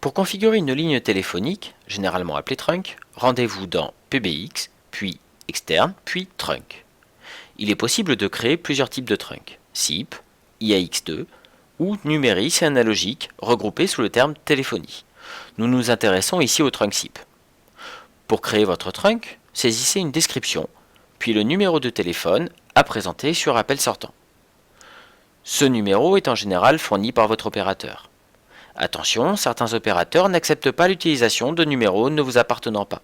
Pour configurer une ligne téléphonique, généralement appelée trunk, rendez-vous dans PBX, puis externe, puis trunk. Il est possible de créer plusieurs types de trunk, SIP, IAX2 ou numéris et analogiques regroupés sous le terme téléphonie. Nous nous intéressons ici au trunk SIP. Pour créer votre trunk, saisissez une description, puis le numéro de téléphone à présenter sur appel sortant. Ce numéro est en général fourni par votre opérateur. Attention, certains opérateurs n'acceptent pas l'utilisation de numéros ne vous appartenant pas.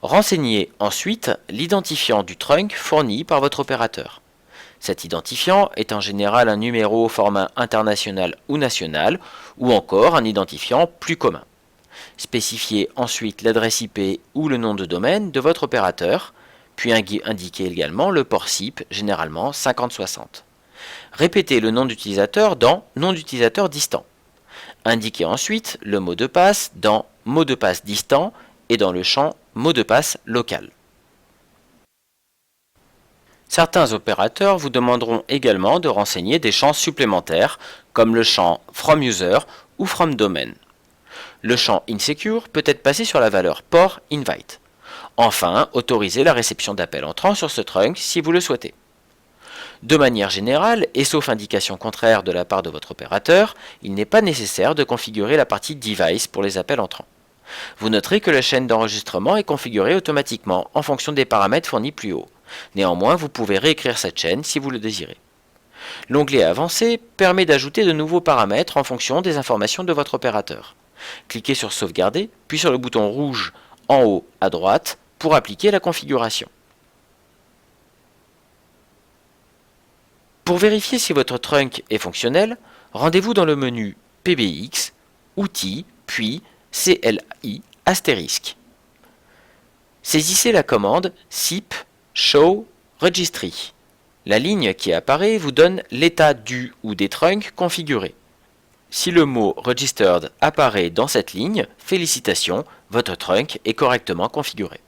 Renseignez ensuite l'identifiant du trunk fourni par votre opérateur. Cet identifiant est en général un numéro au format international ou national, ou encore un identifiant plus commun. Spécifiez ensuite l'adresse IP ou le nom de domaine de votre opérateur, puis indiquez également le port SIP, généralement 5060. Répétez le nom d'utilisateur dans nom d'utilisateur distant. Indiquez ensuite le mot de passe dans mot de passe distant et dans le champ mot de passe local. Certains opérateurs vous demanderont également de renseigner des champs supplémentaires comme le champ From User ou From Domain. Le champ Insecure peut être passé sur la valeur port invite. Enfin, autorisez la réception d'appels entrants sur ce trunk si vous le souhaitez. De manière générale, et sauf indication contraire de la part de votre opérateur, il n'est pas nécessaire de configurer la partie Device pour les appels entrants. Vous noterez que la chaîne d'enregistrement est configurée automatiquement en fonction des paramètres fournis plus haut. Néanmoins, vous pouvez réécrire cette chaîne si vous le désirez. L'onglet Avancé permet d'ajouter de nouveaux paramètres en fonction des informations de votre opérateur. Cliquez sur Sauvegarder, puis sur le bouton rouge en haut à droite pour appliquer la configuration. Pour vérifier si votre trunk est fonctionnel, rendez-vous dans le menu PBX, Outils, puis CLI astérisque. Saisissez la commande SIP Show Registry. La ligne qui apparaît vous donne l'état du ou des trunks configurés. Si le mot Registered apparaît dans cette ligne, félicitations, votre trunk est correctement configuré.